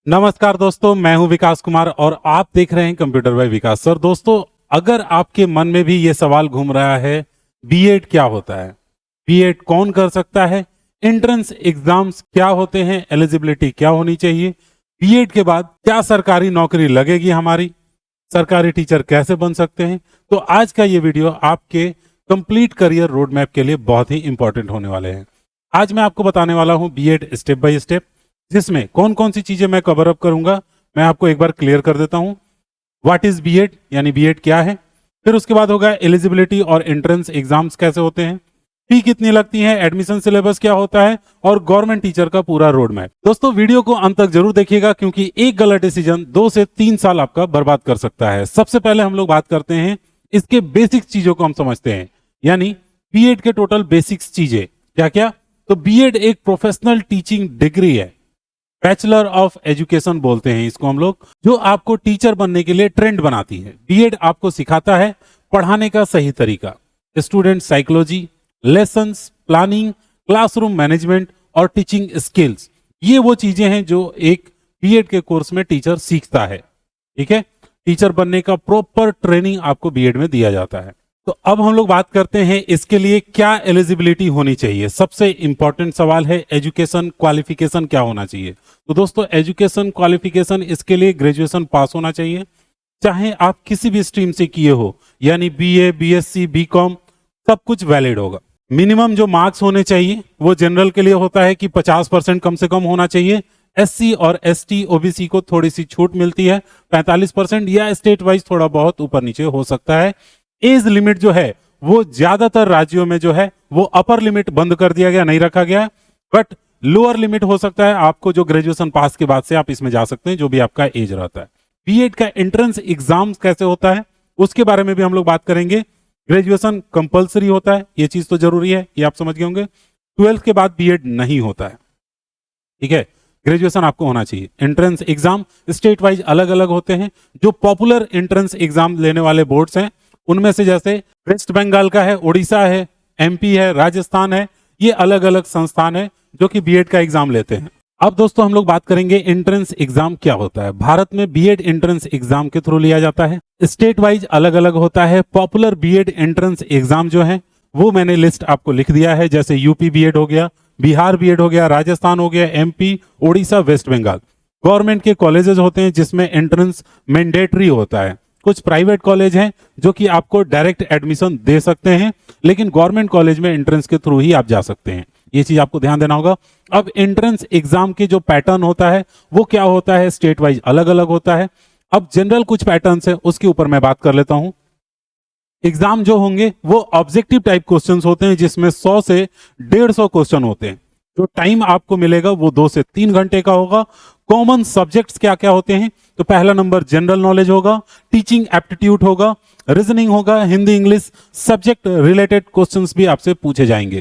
नमस्कार दोस्तों, मैं हूं विकास कुमार और आप देख रहे हैं कंप्यूटर बाय विकास। सर दोस्तों, अगर आपके मन में भी ये सवाल घूम रहा है, बीएड क्या होता है, बीएड कौन कर सकता है, एंट्रेंस एग्जाम्स क्या होते हैं, एलिजिबिलिटी क्या होनी चाहिए, बीएड के बाद क्या सरकारी नौकरी लगेगी हमारी, सरकारी टीचर कैसे बन सकते हैं, तो आज का ये वीडियो आपके कंप्लीट करियर रोड मैप के लिए बहुत ही इंपॉर्टेंट होने वाले हैं। आज मैं आपको बताने वाला हूं बीएड स्टेप बाय स्टेप, जिसमें कौन कौन सी चीजें मैं कवर अप करूंगा। मैं आपको एक बार क्लियर कर देता हूं, व्हाट इज बीएड यानी बीएड क्या है, फिर उसके बाद होगा एलिजिबिलिटी और एंट्रेंस एग्जाम्स कैसे होते हैं, फी कितनी लगती है, एडमिशन सिलेबस क्या होता है और गवर्नमेंट टीचर का पूरा रोड मैप। दोस्तों, वीडियो को अंत तक जरूर देखिएगा क्योंकि एक गलत डिसीजन 2 से 3 साल आपका बर्बाद कर सकता है। सबसे पहले हम लोग बात करते हैं इसके बेसिक्स चीजों को हम समझते हैं, यानी बीएड के टोटल बेसिक्स चीजें क्या क्या। तो बीएड एक प्रोफेशनल टीचिंग डिग्री है, बैचलर ऑफ एजुकेशन बोलते हैं इसको हम लोग, जो आपको टीचर बनने के लिए ट्रेंड बनाती है। बीएड आपको सिखाता है पढ़ाने का सही तरीका, student psychology, lessons planning, classroom management और टीचिंग स्किल्स। ये वो चीजें हैं जो एक बीएड के कोर्स में टीचर सीखता है। ठीक है, टीचर बनने का प्रॉपर ट्रेनिंग आपको बीएड में दिया जाता है। तो अब हम लोग बात करते हैं इसके लिए क्या एलिजिबिलिटी होनी चाहिए। सबसे इंपॉर्टेंट सवाल है एजुकेशन क्वालिफिकेशन क्या होना चाहिए। तो दोस्तों, एजुकेशन क्वालिफिकेशन इसके लिए ग्रेजुएशन पास होना चाहिए, चाहे आप किसी भी स्ट्रीम से किए हो, यानी बीए, बीएससी, बीकॉम, सब कुछ वैलिड होगा। मिनिमम जो मार्क्स होने चाहिए वो जनरल के लिए होता है कि 50% कम से कम होना चाहिए। एससी और एसटी ओबीसी को थोड़ी सी छूट मिलती है, 45% या स्टेट वाइज थोड़ा बहुत ऊपर नीचे हो सकता है। एज लिमिट जो है वो ज्यादातर राज्यों में जो है वो अपर लिमिट बंद कर दिया गया, नहीं रखा गया, बट लोअर लिमिट हो सकता है आपको जो ग्रेजुएशन पास के बाद से आप इसमें जा सकते हैं, जो भी आपका एज रहता है। बीएड का एंट्रेंस एग्जाम कैसे होता है उसके बारे में भी हम लोग बात करेंगे। ग्रेजुएशन कंपलसरी होता है, ये चीज तो जरूरी है, ये आप समझ गए होंगे। 12th के बाद बीएड नहीं होता है, ठीक है, ग्रेजुएशन आपको होना चाहिए। एंट्रेंस एग्जाम स्टेट वाइज अलग अलग होते हैं। जो पॉपुलर एंट्रेंस एग्जाम लेने वाले बोर्ड्स हैं उनमें से जैसे वेस्ट बंगाल का है, उड़ीसा है, एमपी है, राजस्थान है, ये अलग अलग संस्थान है जो कि बीएड का एग्जाम लेते हैं। अब दोस्तों हम लोग बात करेंगे एंट्रेंस एग्जाम क्या होता है। भारत में बीएड एंट्रेंस एग्जाम के थ्रू लिया जाता है, स्टेट वाइज अलग अलग होता है। पॉपुलर बीएड एंट्रेंस एग्जाम जो है वो मैंने लिस्ट आपको लिख दिया है, जैसे यूपी बीएड हो गया, बिहार बीएड हो गया, राजस्थान हो गया, MP, Orissa, West Bengal. Government के कॉलेजेस होते हैं जिसमें एंट्रेंस मैंडेटरी होता है। कुछ प्राइवेट कॉलेज हैं जो कि आपको डायरेक्ट एडमिशन दे सकते हैं, लेकिन गवर्नमेंट कॉलेज में एंट्रेंस के थ्रू ही आप जा सकते हैं, ये चीज आपको ध्यान देना होगा। अब एंट्रेंस एग्जाम के जो पैटर्न होता है वो क्या होता है, स्टेट वाइज अलग अलग होता है। अब जनरल कुछ पैटर्न्स है उसके ऊपर मैं बात कर लेता हूं। एग्जाम जो होंगे वो ऑब्जेक्टिव टाइप क्वेश्चंस होते हैं, जिसमें 100 से 150 क्वेश्चन होते हैं। जो टाइम आपको मिलेगा वो 2 से 3 घंटे का होगा। कॉमन सब्जेक्ट्स क्या क्या होते हैं, तो पहला नंबर जनरल नॉलेज होगा, टीचिंग एप्टीट्यूड होगा, रीजनिंग होगा, Hindi English subject related questions भी आपसे पूछे जाएंगे।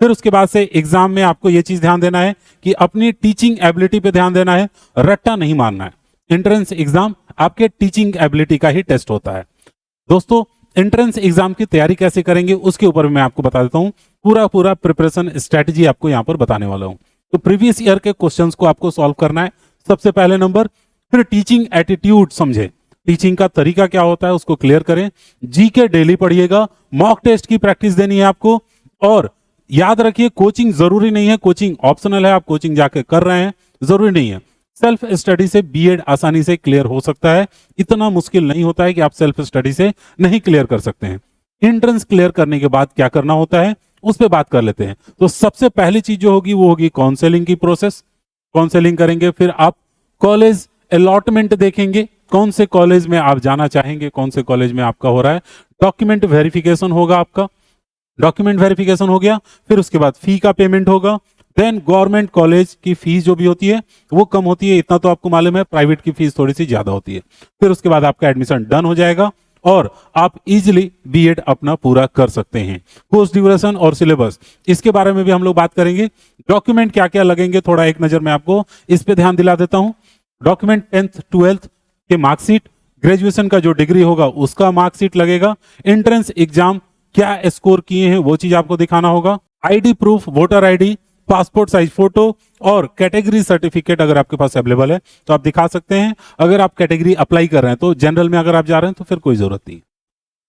फिर उसके बाद से एग्जाम में आपको यह चीज ध्यान देना है कि अपनी टीचिंग एबिलिटी पे ध्यान देना है, रट्टा नहीं मारना है। एंट्रेंस एग्जाम आपके टीचिंग एबिलिटी का ही टेस्ट होता है। दोस्तों, एंट्रेंस एग्जाम की तैयारी कैसे करेंगे उसके ऊपर मैं आपको बता देता हूं, पूरा प्रिपरेशन स्ट्रेटजी आपको यहां पर बताने वाला हूं। तो प्रीवियस ईयर के क्वेश्चंस को आपको सॉल्व करना है सबसे पहले नंबर। फिर टीचिंग एटीट्यूड समझे, टीचिंग का तरीका क्या होता है उसको क्लियर करें। जीके डेली पढ़िएगा, मॉक टेस्ट की प्रैक्टिस देनी है आपको, और याद रखिए कोचिंग जरूरी नहीं है, कोचिंग ऑप्शनल है। आप कोचिंग जाके कर रहे हैं जरूरी नहीं है। सेल्फ स्टडी से बीएड आसानी से क्लियर हो सकता है, इतना मुश्किल नहीं होता है कि आप सेल्फ स्टडी से नहीं क्लियर कर सकते हैं। एंट्रेंस क्लियर करने के बाद क्या करना होता है उस पर बात कर लेते हैं। तो सबसे पहली चीज जो होगी वो होगी काउंसलिंग की प्रोसेस। काउंसलिंग करेंगे, फिर आप कॉलेज अलॉटमेंट देखेंगे, कौन से कॉलेज में आप जाना चाहेंगे, कौन से कॉलेज में आपका हो रहा है। डॉक्यूमेंट वेरिफिकेशन होगा आपका, डॉक्यूमेंट वेरिफिकेशन हो गया, फिर उसके बाद फी का पेमेंट होगा। देन गवर्नमेंट कॉलेज की फीस जो भी होती है वो कम होती है, इतना तो आपको मालूम है, प्राइवेट की फीस थोड़ी सी ज्यादा होती है। फिर उसके बाद आपका एडमिशन डन हो जाएगा और आप इजीली बीएड अपना पूरा कर सकते हैं। कोर्स ड्यूरेशन और सिलेबस इसके बारे में भी हम लोग बात करेंगे। डॉक्यूमेंट क्या क्या लगेंगे थोड़ा एक नजर में आपको इस पे ध्यान दिला देता हूं। डॉक्यूमेंट 10th 12th के मार्कशीट, ग्रेजुएशन का जो डिग्री होगा उसका मार्कशीट लगेगा। एंट्रेंस एग्जाम क्या स्कोर किए हैं वो चीज आपको दिखाना होगा। ID proof, voter ID, passport size photo और कैटेगरी सर्टिफिकेट अगर आपके पास अवेलेबल है तो आप दिखा सकते हैं। अगर आप कैटेगरी अप्लाई कर रहे हैं तो जनरल में अगर आप जा रहे हैं तो फिर कोई जरूरत नहीं।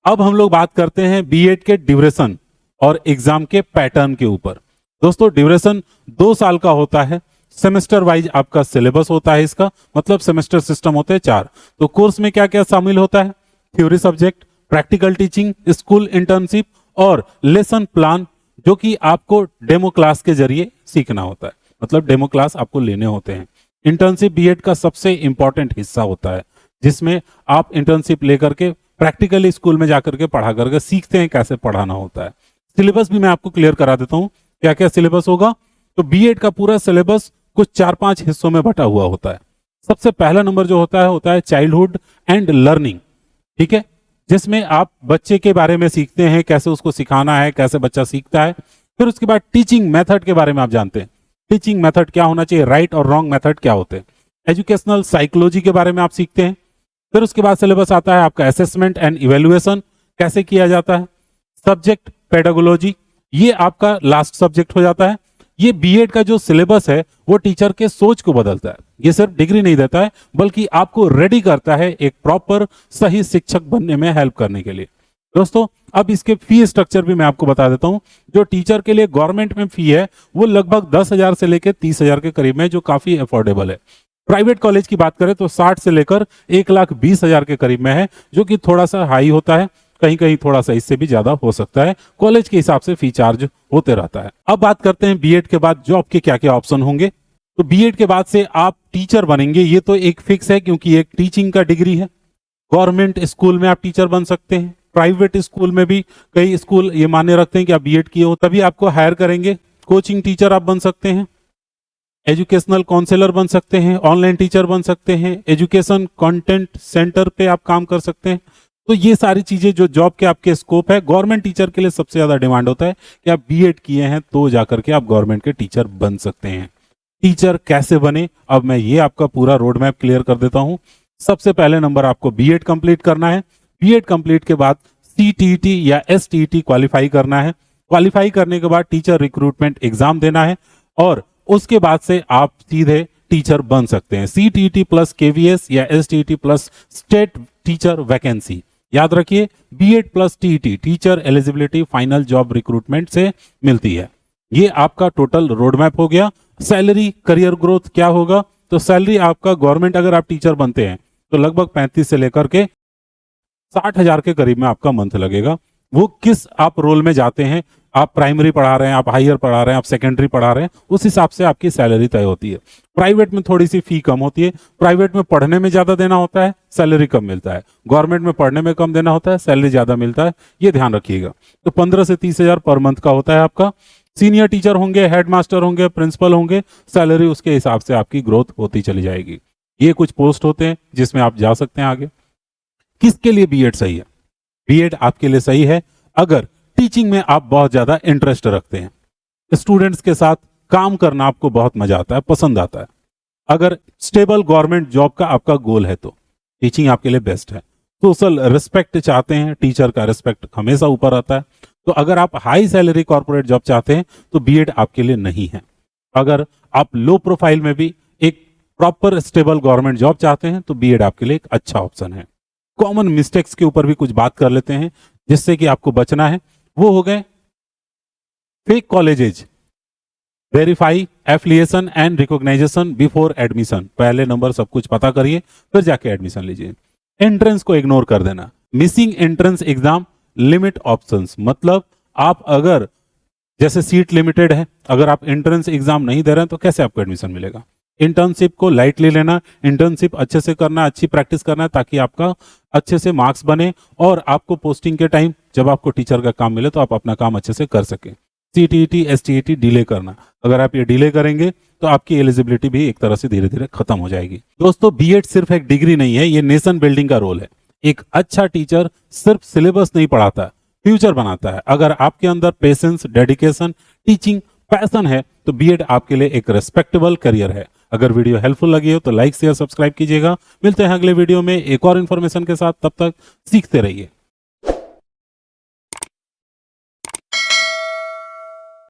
अब हम लोग बात करते हैं बीएड के ड्यूरेशन और एग्जाम के पैटर्न के ऊपर। दोस्तों ड्यूरेशन 2 साल का होता है, सेमेस्टर वाइज आपका सिलेबस होता है, इसका मतलब सेमेस्टर सिस्टम होते हैं 4। तो कोर्स में क्या क्या शामिल होता है? Theory subject, practical teaching, school internship और लेसन प्लान, जो कि आपको डेमो क्लास के जरिए सीखना होता है, मतलब डेमो क्लास आपको लेने होते हैं। इंटर्नशिप बीएड का सबसे इंपॉर्टेंट हिस्सा होता है, जिसमें आप इंटर्नशिप लेकर के प्रैक्टिकली स्कूल में जाकर के पढ़ा करके सीखते हैं कैसे पढ़ाना होता है। सिलेबस भी मैं आपको क्लियर करा देता हूं क्या क्या सिलेबस होगा। तो बीएड का पूरा सिलेबस कुछ 4-5 हिस्सों में बटा हुआ होता है। सबसे पहला नंबर जो होता है चाइल्डहुड एंड लर्निंग, ठीक है, जिसमें आप बच्चे के बारे में सीखते हैं, कैसे उसको सिखाना है, कैसे बच्चा सीखता है। फिर उसके बाद टीचिंग मेथड के बारे में आप जानते हैं, टीचिंग मेथड क्या होना चाहिए, राइट और रॉन्ग मेथड क्या होते हैं। एजुकेशनल साइकोलॉजी के बारे में आप सीखते हैं। फिर उसके बाद सिलेबस आता है आपका असेसमेंट एंड इवेल्युएशन, कैसे किया जाता है। सब्जेक्ट पेडागोलॉजी, ये आपका लास्ट सब्जेक्ट हो जाता है। ये बीएड का जो सिलेबस है वो टीचर के सोच को बदलता है। ये सिर्फ डिग्री नहीं देता है बल्कि आपको रेडी करता है एक प्रॉपर सही शिक्षक बनने में हेल्प करने के लिए। दोस्तों अब इसके फी स्ट्रक्चर भी मैं आपको बता देता हूं। जो टीचर के लिए गवर्नमेंट में फी है वो लगभग 10,000 से लेकर 30,000 के करीब में, जो काफी अफोर्डेबल है। प्राइवेट कॉलेज की बात करें तो 60 से लेकर 1,20,000 के करीब में है, जो कि थोड़ा सा हाई होता है, कहीं कहीं थोड़ा सा इससे भी ज्यादा हो सकता है। कॉलेज के हिसाब से फी चार्ज होते रहता है। अब बात करते हैं बीएड के बाद जॉब के क्या क्या ऑप्शन होंगे। तो बीएड के बाद से आप टीचर बनेंगे, ये तो एक फिक्स है क्योंकि एक टीचिंग का डिग्री है। गवर्नमेंट स्कूल में आप टीचर बन सकते हैं, प्राइवेट स्कूल में भी कई स्कूल ये मान्य रखते हैं कि आप बीएड किए हो तभी आपको हायर करेंगे। कोचिंग टीचर आप बन सकते हैं, एजुकेशनल काउंसलर बन सकते हैं, ऑनलाइन टीचर बन सकते हैं, एजुकेशन कंटेंट सेंटर पे आप काम कर सकते हैं। तो ये सारी चीजें जो जॉब के आपके स्कोप है। गवर्नमेंट टीचर के लिए सबसे ज्यादा डिमांड होता है कि आप बीएड किए हैं तो जाकर के आप गवर्नमेंट के टीचर बन सकते हैं। टीचर कैसे बने, अब मैं ये आपका पूरा रोड मैप क्लियर कर देता हूं। सबसे पहले नंबर आपको बीएड कंप्लीट करना है। बीएड कंप्लीट के बाद सीटीईटी या एसटीईटी क्वालिफाई करना है। क्वालिफाई करने के बाद टीचर रिक्रूटमेंट एग्जाम देना है और उसके बाद से आप सीधे टीचर बन सकते हैं। सीटीईटी प्लस केवीएस या STET plus state teacher vacancy, याद रखिए BEd plus TET teacher eligibility final job recruitment से मिलती है। ये आपका टोटल रोड मैप हो गया। सैलरी करियर ग्रोथ क्या होगा, तो सैलरी आपका गवर्नमेंट अगर आप टीचर बनते हैं तो लगभग 35 से लेकर के 60,000 के करीब में आपका मंथ लगेगा। वो किस आप रोल में जाते हैं, आप प्राइमरी पढ़ा रहे हैं, आप हायर पढ़ा रहे हैं, आप सेकेंडरी पढ़ा रहे हैं, उस हिसाब से आपकी सैलरी तय होती है। प्राइवेट में थोड़ी सी फी कम होती है। प्राइवेट में पढ़ने में ज्यादा देना होता है, सैलरी कम मिलता है। गवर्नमेंट में पढ़ने में कम देना होता है, सैलरी ज्यादा मिलता है। ये ध्यान रखिएगा। तो 15 से 30,000 पर मंथ का होता है आपका। सीनियर टीचर होंगे, हेडमास्टर होंगे, प्रिंसिपल होंगे, सैलरी उसके हिसाब से आपकी ग्रोथ होती चली जाएगी। ये कुछ पोस्ट होते हैं जिसमें आप जा सकते हैं आगे। किसके लिए बीएड सही है? बीएड आपके लिए सही है अगर टीचिंग में आप बहुत ज्यादा इंटरेस्ट रखते हैं, स्टूडेंट्स के साथ काम करना आपको बहुत मजा आता है, पसंद आता है। अगर स्टेबल गवर्नमेंट जॉब का आपका गोल है तो टीचिंग आपके लिए बेस्ट है। सोशल रिस्पेक्ट चाहते हैं, टीचर का रिस्पेक्ट हमेशा ऊपर आता है। तो अगर आप हाई सैलरी कॉर्पोरेट जॉब चाहते हैं तो बीएड आपके लिए नहीं है। अगर आप लो प्रोफाइल में भी एक प्रॉपर स्टेबल गवर्नमेंट जॉब चाहते हैं तो बीएड आपके लिए एक अच्छा ऑप्शन है। कॉमन मिस्टेक्स के ऊपर भी कुछ बात कर लेते हैं जिससे कि आपको बचना है। वो हो गए fake colleges, verify affiliation and recognisation before admission. पहले नंबर सब कुछ पता करिए फिर जाके एडमिशन लीजिए। एंट्रेंस को इग्नोर कर देना। Missing entrance exam, limit options, मतलब आप अगर जैसे सीट लिमिटेड है, अगर आप एंट्रेंस एग्जाम नहीं दे रहे हैं तो कैसे आपको एडमिशन मिलेगा। इंटर्नशिप को लाइटली लेना, इंटर्नशिप अच्छे से करना, अच्छी प्रैक्टिस करना ताकि आपका अच्छे से मार्क्स बने और आपको पोस्टिंग के टाइम जब आपको टीचर का काम मिले तो आप अपना काम अच्छे से कर सकें। सीटीईटी एसटीईटी डिले करना, अगर आप ये डिले करेंगे तो आपकी एलिजिबिलिटी भी एक तरह से धीरे धीरे खत्म हो जाएगी। दोस्तों बीएड सिर्फ एक डिग्री नहीं है, ये नेशन बिल्डिंग का रोल है। एक अच्छा टीचर सिर्फ सिलेबस नहीं पढ़ाता, फ्यूचर बनाता है। अगर आपके अंदर पेशेंस, डेडिकेशन, टीचिंग पैशन है तो बीएड आपके लिए एक रेस्पेक्टेबल करियर है। अगर वीडियो हेल्पफुल लगी हो तो लाइक शेयर सब्सक्राइब कीजिएगा। मिलते हैं अगले वीडियो में एक और इन्फॉर्मेशन के साथ, तब तक सीखते रहिए।